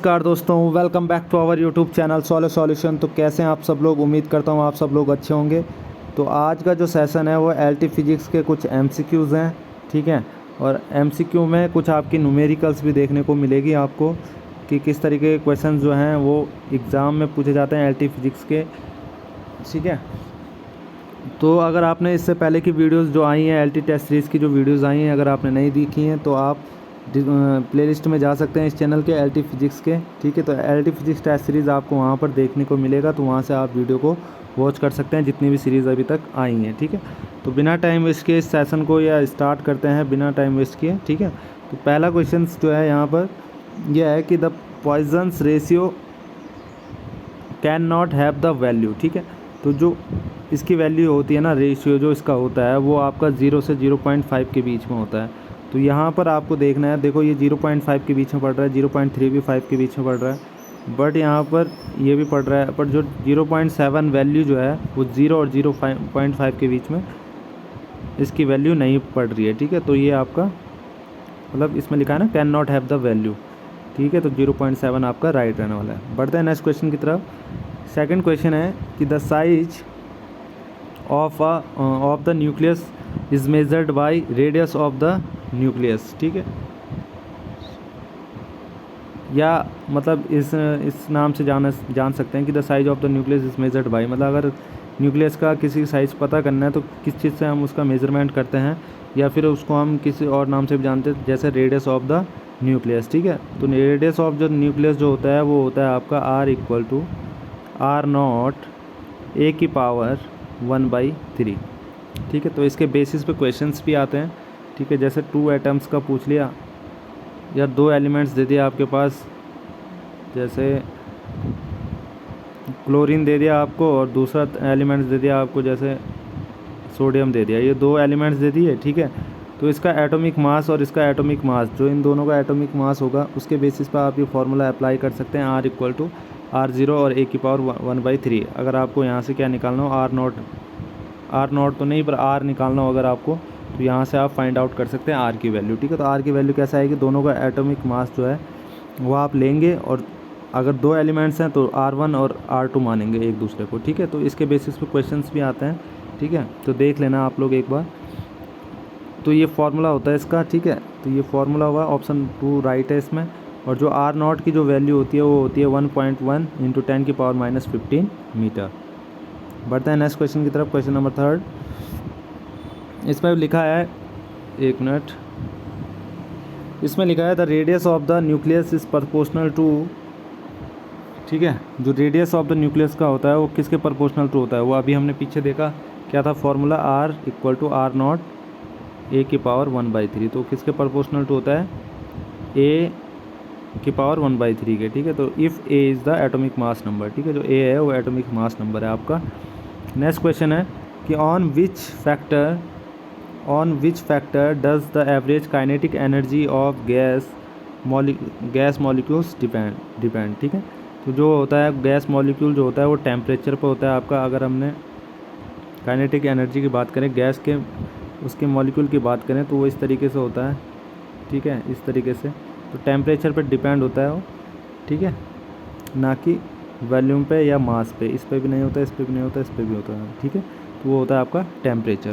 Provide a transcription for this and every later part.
नमस्कार दोस्तों, welcome back to our YouTube channel Solo Solution. तो कैसे हैं आप सब लोग? उम्मीद करता हूं आप सब लोग अच्छे होंगे। तो आज का जो सेशन है वो एलटी फिजिक्स के कुछ एमसीक्यूज़ हैं, ठीक है। और एमसीक्यू में कुछ आपकी न्यूमेरिकल्स भी देखने को मिलेगी आपको कि किस तरीके के क्वेश्चन जो हैं वो एग्ज़ाम में पूछे जाते हैं एलटी फिजिक्स के, ठीक है। तो अगर आपने इससे पहले की वीडियोज़ जो आई हैं एलटी टेस्ट सीरीज़ की जो वीडियोज़ आई हैं, अगर आपने नहीं देखी हैं तो आप प्लेलिस्ट में जा सकते हैं इस चैनल के एलटी फिजिक्स के, ठीक है। तो एलटी फिजिक्स टेस्ट सीरीज़ आपको वहाँ पर देखने को मिलेगा, तो वहाँ से आप वीडियो को वॉच कर सकते हैं जितनी भी सीरीज़ अभी तक आई हैं, ठीक है। तो बिना टाइम वेस्ट किए इस सेशन को या स्टार्ट करते हैं बिना टाइम वेस्ट किए, ठीक है। तो पहला क्वेश्चन जो है यहाँ पर यह है कि the Poisson's ratio can not have the value, ठीक है। तो जो इसकी वैल्यू होती है ना, रेशियो जो इसका होता है वो आपका 0 से 0.5 के बीच में होता है। तो यहाँ पर आपको देखना है, देखो ये 0.5 के बीच में पड़ रहा है, 0.3 भी 5 के बीच में पड़ रहा है, बट यहाँ पर ये भी पड़ रहा है, पर जो 0.7 वैल्यू जो है वो 0 और 0.5 के बीच में इसकी वैल्यू नहीं पड़ रही है, ठीक है। तो ये आपका मतलब इसमें लिखा है ना can not have the value, ठीक है। तो 0.7 आपका राइट रहने वाला है। बढ़ते हैं नेक्स्ट क्वेश्चन की तरफ। सेकंड क्वेश्चन है कि the size of the nucleus is measured by radius of the nucleus, ठीक है। या मतलब इस नाम से जान सकते हैं कि the size of the nucleus is measured by, मतलब अगर न्यूक्लियस का किसी साइज़ पता करना है तो किस चीज़ से हम उसका मेज़रमेंट करते हैं, या फिर उसको हम किसी और नाम से भी जानते हैं जैसे रेडियस ऑफ द न्यूक्लियस, ठीक है। तो रेडियस ऑफ जो न्यूक्लियस जो होता है वो होता है आपका R=R0 A⁻⁴, ठीक है। तो इसके बेसिस पे क्वेश्चंस भी आते हैं, ठीक है। जैसे 2 एटम्स का पूछ लिया या 2 एलिमेंट्स दे दिया आपके पास, जैसे क्लोरीन दे दिया आपको और दूसरा एलिमेंट्स दे दिया आपको जैसे सोडियम दे दिया, ये 2 एलिमेंट्स दे दिए, ठीक है। तो इसका एटॉमिक मास और इसका एटॉमिक मास, जो इन दोनों का एटॉमिक मास होगा उसके बेसिस पर आप ये फार्मूला अप्लाई कर सकते हैं, R=R0 और A⁻⁴। अगर आपको यहाँ से क्या निकालना हो, R0 तो नहीं पर R निकालना हो अगर आपको, तो यहाँ से आप फाइंड आउट कर सकते हैं R की वैल्यू, ठीक है। तो R की वैल्यू कैसा है कि दोनों का एटॉमिक मास जो है वो आप लेंगे, और अगर 2 एलिमेंट्स हैं तो R1 और R2 मानेंगे एक दूसरे को, ठीक है। तो इसके बेसिस पे क्वेश्चंस भी आते हैं, ठीक है। तो देख लेना आप लोग एक बार। तो ये फार्मूला होता है इसका, ठीक है। तो ये फार्मूला हुआ, ऑप्शन 2 राइट है इसमें। और जो R0 की जो वैल्यू होती है वो होती है 1.1 × 10⁻⁻15 मीटर। बढ़ते हैं नेक्स्ट क्वेश्चन की तरफ। क्वेश्चन नंबर 3 इसमें लिखा है, एक मिनट, इसमें लिखा है the radius of the nucleus is proportional to, ठीक है। जो रेडियस ऑफ द न्यूक्लियस का होता है वो किसके प्रोपोर्शनल टू होता है, वो अभी हमने पीछे देखा क्या था फार्मूला, R=R0 A⁻⁴। तो किसके प्रोपोर्शनल टू होता है, A⁻⁴ के, ठीक है। तो if A is the atomic mass number, ठीक है। जो A है वो एटॉमिक मास नंबर है आपका। नेक्स्ट क्वेश्चन है कि on which factor does the average kinetic energy of gas molecules depend, ठीक है। तो जो होता है गैस मॉलिक्यूल जो होता है वो टेम्परेचर पर होता है आपका। अगर हमने काइनेटिक एनर्जी की बात करें गैस के, उसके मॉलिक्यूल की बात करें तो वो इस तरीके से होता है, ठीक है, इस तरीके से। तो टेम्परेचर पर डिपेंड होता है वो, ठीक है, ना कि वॉल्यूम पे या मास पे। इस पे भी नहीं होता, इस पे भी नहीं होता, इस पे भी होता है, ठीक है। तो वो होता है आपका टेम्परेचर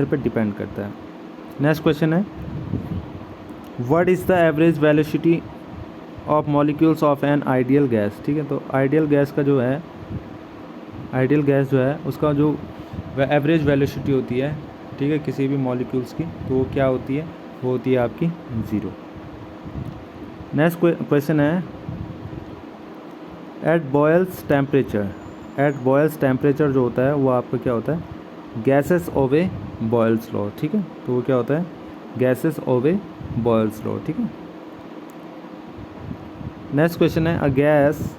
पे डिपेंड करता है। नेक्स्ट क्वेश्चन है what is the average velocity of molecules of an ideal gas, ठीक है। तो आइडियल गैस जो है उसका जो एवरेज वेलोसिटी होती है, ठीक है, किसी भी मॉलिक्यूल्स की, तो वो क्या होती है, वो होती है आपकी 0। नेक्स्ट क्वेश्चन है एट बॉयल्स टेम्परेचर जो होता है वो आपका क्या होता है, गैसेस ओबे बॉयल्स लॉ, ठीक है। तो वो क्या होता है, गैसेस ओबे बॉयल्स लॉ, ठीक है। नेक्स्ट क्वेश्चन है a gas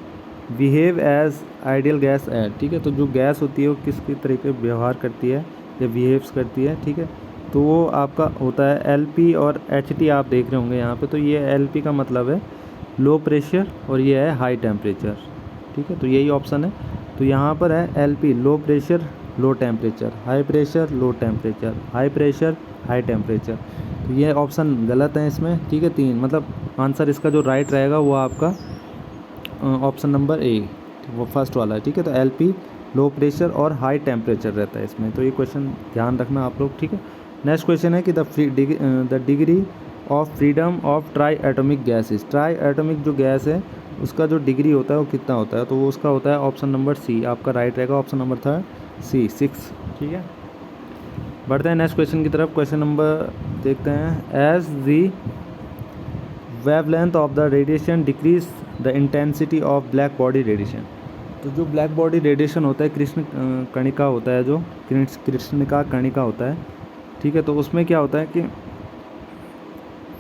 behave as ideal gas at, ठीक है। तो जो गैस होती है वो किस तरीके व्यवहार करती है या बिहेव्स करती है, ठीक है। तो वो आपका होता है LP और HT, आप देख रहे होंगे यहाँ पे। तो ये LP का मतलब है लो प्रेशर और ये है हाई टेम्परेचर, ठीक है। तो यही ऑप्शन है। तो यहाँ पर है LP low pressure low temperature, high pressure low temperature, high pressure high temperature. तो ये ऑप्शन गलत है इसमें, ठीक है। 3 मतलब आंसर इसका जो राइट रहेगा वो आपका ऑप्शन नंबर ए, वो फर्स्ट वाला है, ठीक है। तो एलपी लो प्रेशर और हाई टेम्परेचर रहता है इसमें। तो ये क्वेश्चन ध्यान रखना आप लोग, ठीक है। नेक्स्ट क्वेश्चन है कि the degree of freedom of try atomic gases. Try atomic जो गैस है उसका जो डिग्री होता है वो कितना होता है, तो वो उसका होता है ऑप्शन नंबर सी, आपका राइट रहेगा ऑप्शन नंबर था सी, 6, ठीक है। बढ़ते हैं नेक्स्ट क्वेश्चन की तरफ। क्वेश्चन नंबर देखते हैं। As the wavelength of the radiation decrease the intensity of black body radiation. तो जो ब्लैक बॉडी रेडिएशन होता है कृष्ण कणिका होता है, जो कृष्णिका कणिका होता है, ठीक है। तो उसमें क्या होता है कि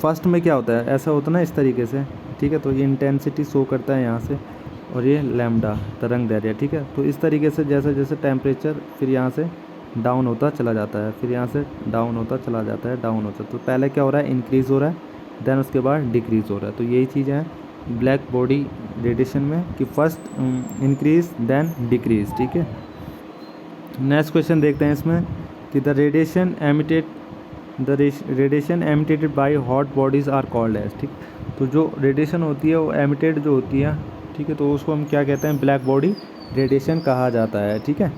फर्स्ट में क्या होता है, ऐसा होता है ना, इस तरीके से, ठीक है। तो ये इंटेंसिटी शो करता है यहाँ से, और ये लैम्डा तरंग दैर्घ्य, ठीक है। तो इस तरीके से जैसे जैसे टेम्परेचर फिर यहाँ से डाउन होता चला जाता है, फिर यहाँ से डाउन होता चला जाता है, डाउन होता है। तो पहले क्या हो रहा है, इंक्रीज़ हो रहा है, देन उसके बाद डिक्रीज़ हो रहा है। तो यही चीज़ है ब्लैक बॉडी रेडिएशन में कि फर्स्ट इंक्रीज़ देन डिक्रीज़, ठीक है। नेक्स्ट क्वेश्चन देखते हैं इसमें कि the radiation emitted by hot bodies are called as, ठीक। तो जो रेडिएशन होती है वो एमिटेड जो होती है, ठीक है, तो उसको हम क्या कहते हैं, ब्लैक बॉडी रेडिएशन कहा जाता है, ठीक है।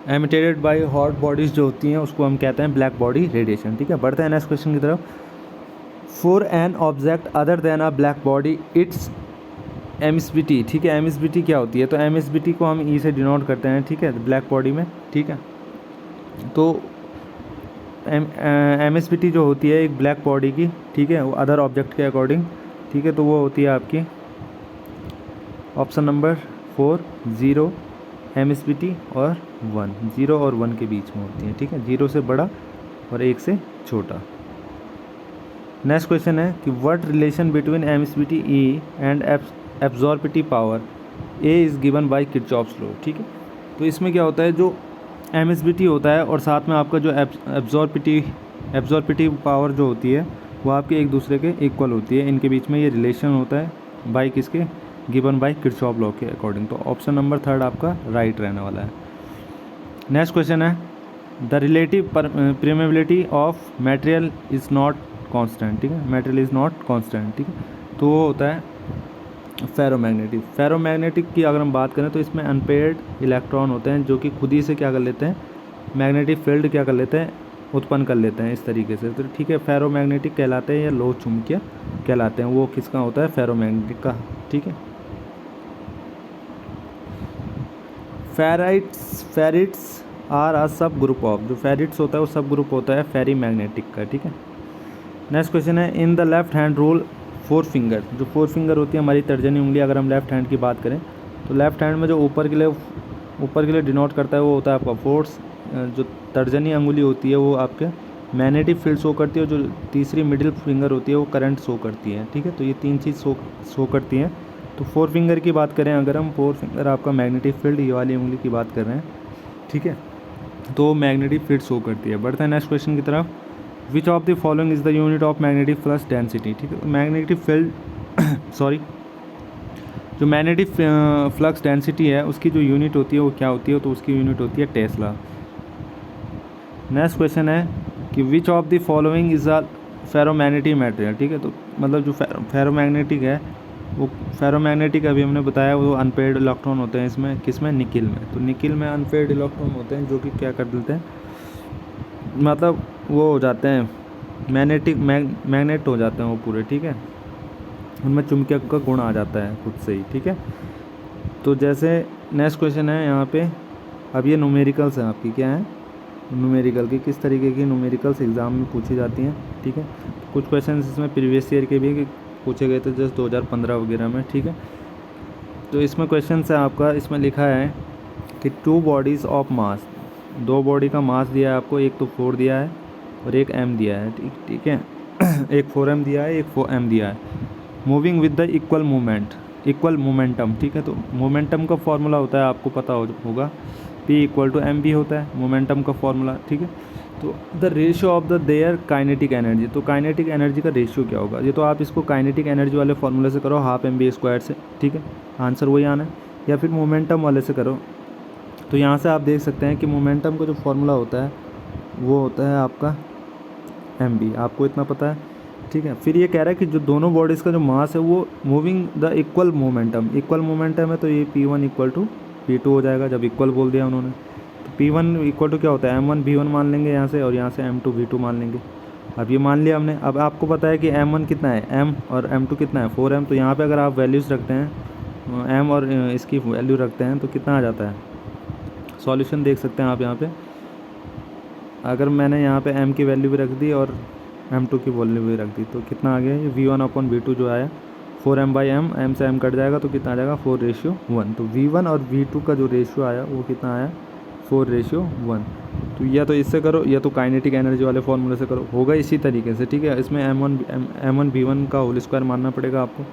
एमिटेड बाय हॉट बॉडीज़ जो होती हैं उसको हम कहते हैं ब्लैक बॉडी रेडिएशन, ठीक है। बढ़ते हैं नेक्स्ट क्वेश्चन की तरफ। For an object other than a black body it's emissivity, ठीक है। एमिसिविटी क्या होती है, तो एमिसिविटी को हम ई से डिनोट करते हैं, ठीक है, ब्लैक बॉडी में, ठीक है। तो एमिसिविटी जो होती है एक ब्लैक बॉडी की, ठीक है, वो अदर ऑब्जेक्ट के अकॉर्डिंग, ठीक है, तो वो होती है आपकी ऑप्शन नंबर 4 0 एमिसिविटी और 1, 0 और 1 के बीच में होती है, ठीक है, 0 से बड़ा और 1 से छोटा। नेक्स्ट क्वेश्चन है कि what relation between emissivity E and absorptive power A is given by Kirchhoff's law, ठीक है। तो इसमें क्या होता है, जो एमिसिविटी होता है और साथ में आपका जो एब्जॉर्बिटिव पावर जो होती है वो आपके एक दूसरे के इक्वल होती है, इनके बीच में ये रिलेशन होता है बाय किसके, गिवन बाय किरचॉफ लॉ के अकॉर्डिंग। तो ऑप्शन नंबर 3 आपका राइट रहने वाला है। नेक्स्ट क्वेश्चन है the relative permeability of material is not constant, ठीक है, मटेरियल इज़ नॉट कांस्टेंट, ठीक है। तो वो होता है फेरोमैग्नेटिक। फेरोमैग्नेटिक की अगर हम बात करें तो इसमें अनपेयर्ड इलेक्ट्रॉन होते हैं जो कि खुद ही से क्या कर लेते हैं, मैग्नेटिक फील्ड क्या कर लेते हैं, उत्पन्न कर लेते हैं इस तरीके से, तो ठीक है, फेरोमैग्नेटिक कहलाते हैं या लोह चुंबकीय कहलाते हैं। वो किसका होता है, फेरोमैग्नेटिक का, ठीक है। फेरिट्स आर अ सब ग्रुप ऑफ, जो फेरिट्स होता है वो सब ग्रुप होता है फेरी मैग्नेटिक का, ठीक है। नेक्स्ट क्वेश्चन है in the left hand rule 4 finger, जो 4 फिंगर होती है हमारी तर्जनी उंगली, अगर हम लेफ्ट हैंड की बात करें तो लेफ्ट हैंड में जो ऊपर के लिए डिनोट करता है वो होता है आपका फोर्स। जो तर्जनी अंगुली होती है वो आपके मैग्नेटिक फील्ड शो करती है, जो तीसरी मिडिल फिंगर होती है वो करंट शो करती है, ठीक है। तो ये 3 चीज़ शो करती हैं। तो 4 फिंगर की बात करें अगर हम, 4 फिंगर आपका मैग्नेटिक फील्ड, ये वाली उंगली की बात कर रहे हैं, ठीक है, तो मैग्नेटिक फील्ड शो करती है। बढ़ते हैं नेक्स्ट क्वेश्चन की तरफ। Which of the following is the unit of magnetic flux density, ठीक है। मैग्नेटिक फील्ड सॉरी जो मैग्नेटिक फ्लक्स डेंसिटी है उसकी जो यूनिट होती है वो क्या होती है, तो उसकी यूनिट होती है टेस्ला। नेक्स्ट क्वेश्चन है कि which of the following is a ferromagnetic material, ठीक है। तो मतलब जो फेरोमैग्नेटिक है वो फेरोमैग्नेटिक अभी हमने बताया वो अनपेयर्ड इलेक्ट्रॉन होते हैं इसमें, किसमें, निकिल में। तो निकिल में अनपेयर्ड इलेक्ट्रॉन होते हैं जो कि क्या कर देते हैं, मतलब वो हो जाते हैं मैग्नेट हो जाते हैं वो पूरे, ठीक है, उनमें चुंबकीय का गुण आ जाता है खुद से ही, ठीक है। तो जैसे नेक्स्ट क्वेश्चन है यहाँ पे, अब ये न्यूमेरिकल्स हैं आपकी, क्या है, न्यूमेरिकल की, किस तरीके की न्यूमेरिकल्स एग्ज़ाम में पूछी जाती हैं, ठीक है। कुछ क्वेश्चन इसमें प्रीवियस ईयर के भी पूछे गए थे जैसे 2015 वगैरह में, ठीक है। तो इसमें क्वेश्चन है आपका, इसमें लिखा है कि 2 बॉडीज़ ऑफ मास, 2 बॉडी का मास दिया है आपको, एक तो 4 दिया है और एक m दिया है, ठीक है एक 4m दिया है, एक 4m दिया है, moving with the equal momentum, ठीक है। तो मोमेंटम का फॉर्मूला होता है आपको पता होगा, P = mv होता है मोमेंटम का फॉर्मूला, ठीक है। तो the ratio of the their kinetic energy, तो काइनेटिक एनर्जी का रेशियो क्या होगा, ये तो आप इसको काइनेटिक एनर्जी वाले फॉर्मूले से करो, 12mv² से, ठीक है, आंसर वही आना है, या फिर मोमेंटम वाले से करो। तो यहाँ से आप देख सकते हैं कि मोमेंटम का जो फॉर्मूला होता है वो होता है आपका mb, आपको इतना पता है, ठीक है। फिर ये कह रहा है कि जो दोनों बॉडीज़ का जो मास है वो मूविंग द इक्वल मोमेंटम है, तो ये p1 इक्वल टू p2 हो जाएगा जब इक्वल बोल दिया उन्होंने। तो p1 इक्वल टू क्या होता है, m1 v1 मान लेंगे यहाँ से, और यहाँ से m2 v2 मान लेंगे। अब ये मान लिया हमने। अब आपको पता है कि m1 कितना है, m, और m2 कितना है 4m। तो यहाँ पे अगर आप वैल्यूज़ रखते हैं m और इसकी वैल्यू रखते हैं तो कितना आ जाता है, सॉल्यूशन देख सकते हैं आप यहाँ पे। अगर मैंने यहाँ पे m की वैल्यू भी रख दी और m2 की वैल्यू भी रख दी तो कितना आ गया, ये v1/v2 जो आया 4m/m, m से m कट जाएगा तो कितना आ जाएगा 4:1। तो v1 और v2 का जो रेशियो आया वो कितना आया 4:1। तो या तो इससे करो या तो काइनेटिक एनर्जी वाले फॉर्मूले से करो, होगा इसी तरीके से, ठीक है। इसमें m1 v1 का होल स्क्वायर मानना पड़ेगा आपको।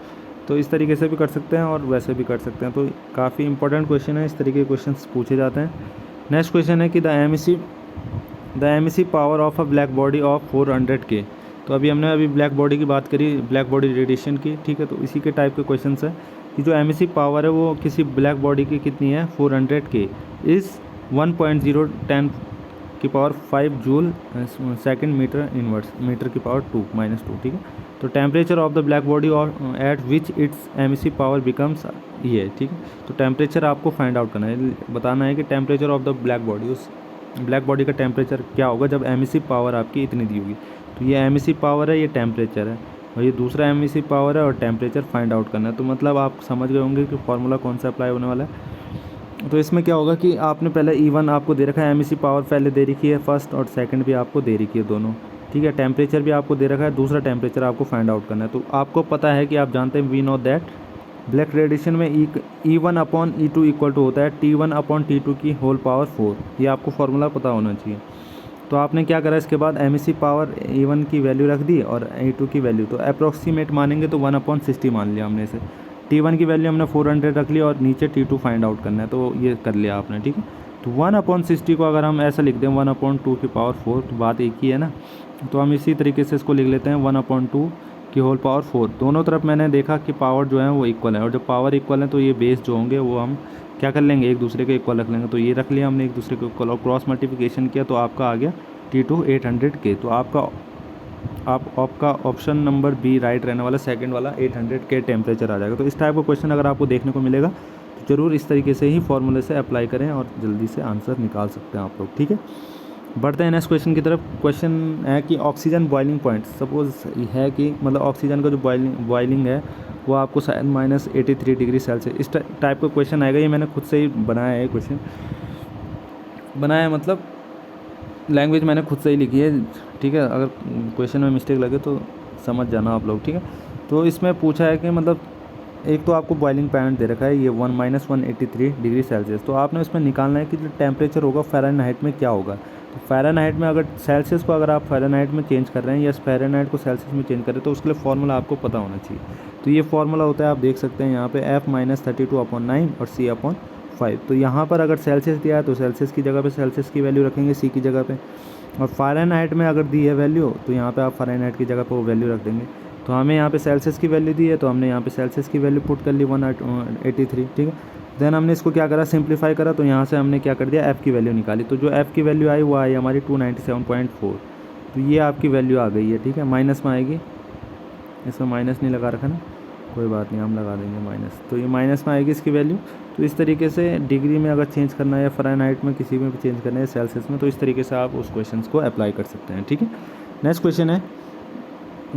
तो इस तरीके से भी कर सकते हैं और वैसे भी कर सकते हैं। तो काफ़ी इंपॉर्टेंट क्वेश्चन है, इस तरीके के क्वेश्चन पूछे जाते हैं। नेक्स्ट क्वेश्चन है कि the emissive power of a black body of 400 K। तो हमने ब्लैक बॉडी की बात करी, ब्लैक बॉडी रेडिएशन की, ठीक है। तो इसी के टाइप के क्वेश्चन है कि जो एमिसिव पावर है वो किसी ब्लैक बॉडी की कितनी है 400 K इज़ 1.010 की power 5 joule second metre inverse, metre की पावर 2 -2, ठीक है। तो temperature of the black body at which its emissive power becomes ये, ठीक है। तो टेम्परेचर आपको फाइंड आउट करना है, बताना है कि temperature of the black body, उस ब्लैक बॉडी का टेम्परेचर क्या होगा जब एमिसिव पावर आपकी इतनी दी होगी। तो ये एमिसिव पावर है, ये टेम्परेचर है, और ये दूसरा एमिसिव पावर है और टेम्परेचर फाइंड आउट करना है। तो मतलब आप समझ गए होंगे कि फार्मूला कौन सा अप्लाई होने वाला है। तो इसमें क्या होगा कि आपने पहले E1 आपको दे रखा है, एमिसिव पावर पहले दे रखी है फर्स्ट, और सेकंड भी आपको दे रखी है दोनों, ठीक है। टेम्परेचर भी आपको दे रखा है, दूसरा टेम्परेचर आपको फाइंड आउट करना है। तो आपको पता है कि आप जानते हैं we know that black radiation में E1/E2 इक्वल टू होता है T1/T2 की होल पावर 4। ये आपको फार्मूला पता होना चाहिए। तो आपने क्या करा, इसके बाद एमिसिव पावर E1 की वैल्यू रख दी और E2 की वैल्यू, तो अप्रॉक्सीमेट मानेंगे तो 1/60 मान लिया हमने इसे। T1 की वैल्यू हमने 400 रख लिया और नीचे T2 फाइंड आउट करना है, तो ये कर लिया आपने, ठीक है। तो 1/60 को अगर हम ऐसा लिख दें 1/2 की पावर 4, तो बात एक ही है ना। तो हम इसी तरीके से इसको लिख लेते हैं 1/2 की होल पावर 4। दोनों तरफ मैंने देखा कि पावर जो है वो इक्वल है, और जब पावर इक्वल है तो ये बेस जो होंगे वो हम क्या कर लेंगे, एक दूसरे के इक्वल रख लेंगे। तो ये रख लिया हमने एक दूसरे के इक्वल, और क्रॉस मल्टीप्लिकेशन किया तो आपका आ गया T2 800 K। तो आपका ऑप्शन नंबर बी राइट रहने वाला, सेकंड वाला 800 K टेम्परेचर आ जाएगा। तो इस टाइप का क्वेश्चन अगर आपको देखने को मिलेगा तो ज़रूर इस तरीके से ही फॉर्मूले से अप्लाई करें और जल्दी से आंसर निकाल सकते हैं आप लोग, ठीक है। बढ़ते हैं नेक्स्ट क्वेश्चन की तरफ। क्वेश्चन है कि ऑक्सीजन बॉइलिंग पॉइंट, सपोज है कि मतलब ऑक्सीजन का जो बॉइलिंग है वो आपको शायद -83 डिग्री सेल्सियस, इस टाइप का क्वेश्चन आएगा। ये मैंने खुद से ही बनाया है क्वेश्चन, बनाया है मतलब लैंग्वेज मैंने खुद से ही लिखी है, ठीक है। अगर क्वेश्चन में मिस्टेक लगे तो समझ जाना आप लोग, ठीक है। तो इसमें पूछा है कि मतलब एक तो आपको बॉइलिंग पॉइंट दे रखा है ये -183 डिग्री सेल्सियस। तो आपने इसमें निकालना है कि जो टेम्परेचर होगा फ़ारेनहाइट में क्या होगा। तो फ़ारेनहाइट में अगर सेल्सियस को अगर आप फ़ारेनहाइट में चेंज कर रहे हैं या फ़ारेनहाइट को सेल्सियस में चेंज कर रहे हैं तो उसके लिए फार्मूला आपको पता होना चाहिए। तो ये फार्मूला होता है, आप देख सकते हैं यहाँ पे F -32/9 और C/5। तो यहाँ पर अगर सेल्सियस दिया है तो सेल्सियस की जगह पे सेल्सियस की वैल्यू रखेंगे C की जगह पे, और फ़ारेनहाइट में अगर दी है वैल्यू तो यहाँ पे आप फ़ारेनहाइट की जगह पे वो वैल्यू रख देंगे। तो हमें यहाँ पे सेल्सियस की वैल्यू दी है तो हमने यहाँ पे सेल्सियस की वैल्यू पुट कर ली 183, ठीक है। देन हमने इसको क्या करा, सिंप्लीफाई करा, तो यहाँ से हमने क्या कर दिया, F की वैल्यू निकाली। तो जो F की वैल्यू आई वो आई हमारी 297.4। तो ये आपकी वैल्यू आ गई है, ठीक है। माइनस में आएगी, इसमें माइनस नहीं लगा रखा ना, कोई बात नहीं, हम लगा देंगे माइनस। तो ये माइनस में आएगी इसकी वैल्यू। तो इस तरीके से डिग्री में अगर चेंज करना है या फ़ारेनहाइट में किसी में भी चेंज करना है सेल्सियस में, तो इस तरीके से आप उस क्वेश्चन को अप्लाई कर सकते हैं, ठीक है। नेक्स्ट क्वेश्चन है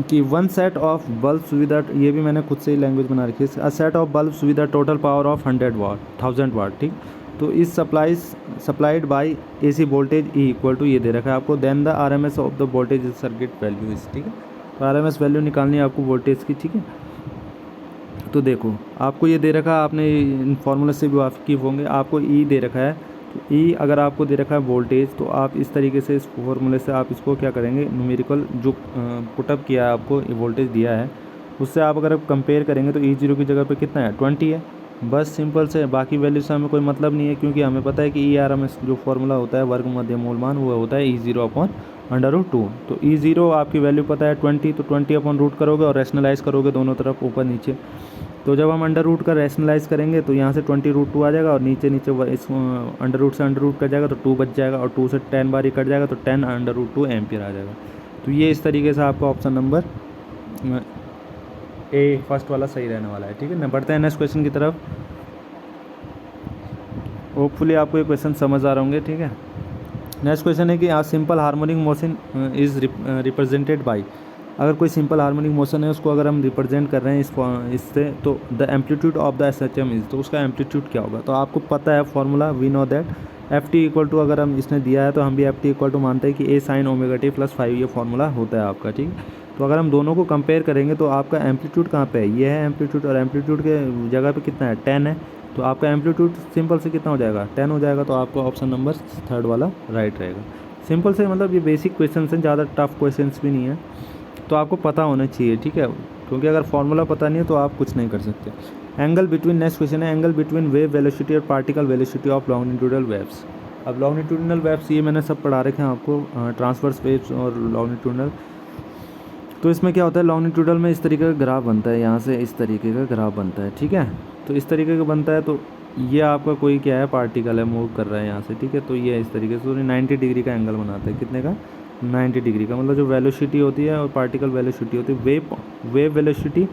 कि one set of bulbs with ये भी मैंने खुद से ही लैंग्वेज बना रखी है, a set of bulbs with a total power of 1000 watt, ठीक। तो इस supplied by AC voltage E equal to ये दे रखा है आपको, then the RMS of the voltage circuit value is, ठीक है। तो RMS वैल्यू निकालनी है आपको वोल्टेज की, ठीक है। तो देखो आपको ये दे रखा है, आपने इन फार्मूले से भी वाकिफ़ होंगे, आपको E दे रखा है। तो E अगर आपको दे रखा है वोल्टेज, तो आप इस तरीके से इस फॉर्मूले से आप इसको क्या करेंगे, न्यूमेरिकल जो पुटअप किया है आपको वोल्टेज दिया है उससे आप अगर कंपेयर करेंगे तो E0 की जगह पे कितना है 20 है, बस सिंपल से। बाकी वैल्यू से हमें कोई मतलब नहीं है, क्योंकि हमें पता है कि ERMS जो फार्मूला होता है वर्ग मध्य मूलमान वो होता है E0/√2। तो E0 आपकी वैल्यू पता है 20, तो 20/√2 करोगे और रैशनलाइज करोगे दोनों तरफ ऊपर नीचे। तो जब हम अंडर रूट का रैशनलाइज करेंगे तो यहाँ से 20√2 आ जाएगा, और नीचे इस अंडर रूट से अंडर रूट कट जाएगा तो 2 बच जाएगा, और 2 से 10 बार ही कट जाएगा तो 10√2 एम्पियर आ जाएगा। तो ये इस तरीके से आपका ऑप्शन नंबर ए फर्स्ट वाला सही रहने वाला है। ठीक है ना, बढ़ते हैं नेक्स्ट क्वेश्चन की तरफ। होपफुली आपको ये क्वेश्चन समझ आ रहे होंगे। ठीक है, नेक्स्ट क्वेश्चन है कि a simple harmonic motion is represented by, अगर कोई सिंपल हार्मोनिक मोशन है उसको अगर हम रिप्रेजेंट कर रहे हैं इससे, तो the amplitude of the SHM is, तो उसका एम्पलीट्यूड क्या होगा। तो आपको पता है formula, we know that FT equal to, अगर हम इसने दिया है तो हम भी FT इक्वल टू मानते हैं कि A sin ω t + 5 ये फॉर्मूला होता है आपका। ठीक है, तो अगर हम दोनों को कंपेयर करेंगे तो आपका एम्पलीट्यूड कहाँ पे है, ये है एम्पलीट्यूड, और एम्पलीट्यूड के जगह पे कितना है 10 है, तो आपका एम्पलीट्यूड सिंपल से कितना हो जाएगा 10 हो जाएगा। तो आपका ऑप्शन नंबर थर्ड वाला राइट रहेगा। सिंपल से मतलब ये बेसिक क्वेश्चन हैं, ज़्यादा टफ क्वेश्चन भी नहीं है, तो आपको पता होना चाहिए। ठीक है, क्योंकि अगर फॉर्मूला पता नहीं है तो आप कुछ नहीं कर सकते। एंगल बिटवीन, नेक्स्ट क्वेश्चन है एंगल बिटवीन वेव वेलोसिटी और particle velocity of longitudinal waves. अब लॉन्गिट्यूडनल वेव्स ये मैंने सब पढ़ा रखे हैं आपको, ट्रांसवर्स वेव्स और लॉन्गिट्यूडनल। तो इसमें क्या होता है, लॉन्गिट्यूडल में इस तरीके का ग्राफ बनता है, यहाँ से इस तरीके का ग्राफ बनता है। ठीक है, तो इस तरीके का बनता है, तो ये आपका कोई क्या है पार्टिकल है, मूव कर रहा है यहाँ से। ठीक है, तो ये इस तरीके से 90 डिग्री का एंगल बनाता है, कितने का 90 डिग्री का, मतलब जो वेलोसिटी होती है और पार्टिकल वेलोसिटी होती है, वेव वेलोसिटी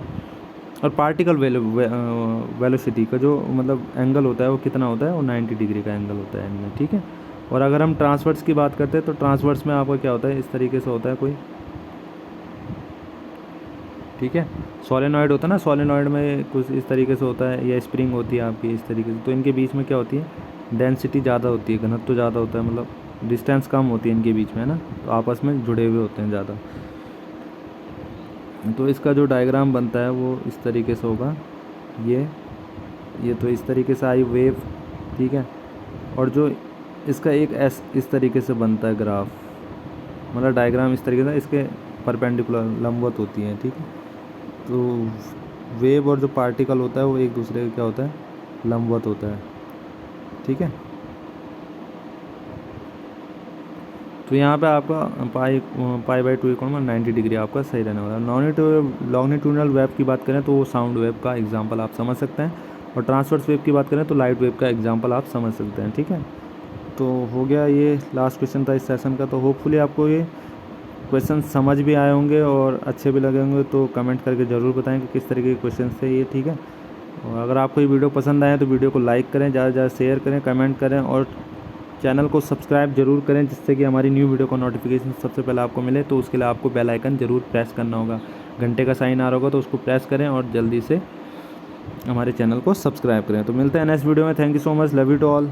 और पार्टिकल वेलोसिटी का जो मतलब एंगल होता है वो कितना होता है, वो 90 डिग्री का एंगल होता है इनमें। ठीक है, और अगर हम ट्रांसवर्स की बात करते हैं तो ट्रांसवर्स में आपका क्या होता है, इस तरीके से होता है कोई। ठीक है, सोलेनॉइड होता है ना, सोलेनॉइड में कुछ इस तरीके से होता है, या स्प्रिंग होती है आपकी इस तरीके से, तो इनके बीच में क्या होती है, डेंसिटी ज़्यादा होती है, घनत्व तो ज़्यादा होता है, मतलब डिस्टेंस कम होती है इनके बीच में, है ना, तो आपस में जुड़े हुए होते हैं ज़्यादा। तो इसका जो डायग्राम बनता है वो इस तरीके से होगा, ये तो इस तरीके से आई वेव। ठीक है, और जो इसका एक इस तरीके से बनता है ग्राफ, मतलब डायग्राम इस तरीके से, इसके परपेंडिकुलर लंबवत होती है। ठीक है, तो वेव और जो पार्टिकल होता है वो एक दूसरे का क्या होता है, लंबवत होता है। ठीक है, तो यहाँ पे आपका π/2 = 90 डिग्री आपका सही रहने वाला है। लॉन्गिट्यूडनल वेव की बात करें तो वो साउंड वेव का एग्जांपल आप समझ सकते हैं, और ट्रांसवर्स वेव की बात करें तो लाइट वेव का एग्जांपल आप समझ सकते हैं। ठीक है, तो हो गया, ये लास्ट क्वेश्चन था इस सेशन का। तो होपफुली आपको ये क्वेश्चन समझ भी आए होंगे और अच्छे भी लगे होंगे, तो कमेंट करके ज़रूर बताएं कि किस तरीके के क्वेश्चन थे ये। ठीक है, और अगर आपको ये वीडियो पसंद आए तो वीडियो को लाइक करें, ज़्यादा से ज़्यादा शेयर करें, कमेंट करें, और चैनल को सब्सक्राइब जरूर करें, जिससे कि हमारी न्यू वीडियो का नोटिफिकेशन सबसे पहले आपको मिले। तो उसके लिए आपको बेल आइकन ज़रूर प्रेस करना होगा, घंटे का साइन आ रहा होगा तो उसको प्रेस करें और जल्दी से हमारे चैनल को सब्सक्राइब करें। तो मिलते हैं नेक्स्ट वीडियो में। Thank you so much, love you to all.